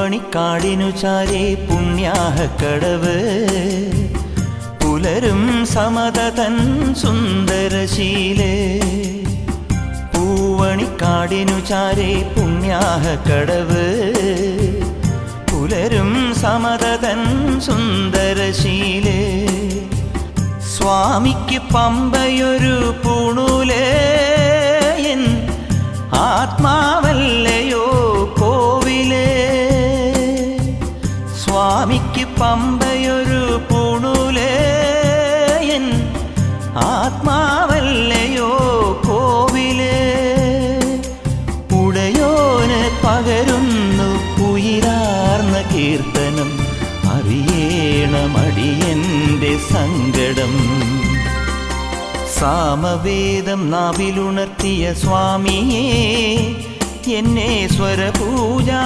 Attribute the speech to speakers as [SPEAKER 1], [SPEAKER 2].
[SPEAKER 1] പൂവണിക്കാടിനു ചാരേ പുണ്യാഹക്കടവ് പുലരും സമത തൻ സുന്ദരശീലേ. പൂവണിക്കാടിനു ചാരേ പുണ്യാഹക്കടവ് പുലരും സമത തൻ സുന്ദരശീലേ. സ്വാമിക്ക് പമ്പയൊരു പൂണൂലേ, എൻ ആത്മാവല്ലയോ കോവിലേ. സ്വാമിക്ക് പമ്പയൊരു പൂണൂലേ, എൻ ആത്മാവല്ലയോ കോവിലേ. ഉടയോന് പകരുന്നു ഉയിരാർന്ന കീർത്തനം, അറിയേണമടിയന്റെ സങ്കടം. സാമവേദം നാവിലുണർത്തിയ സ്വാമിയേ, എന്നെ സ്വരപൂജാ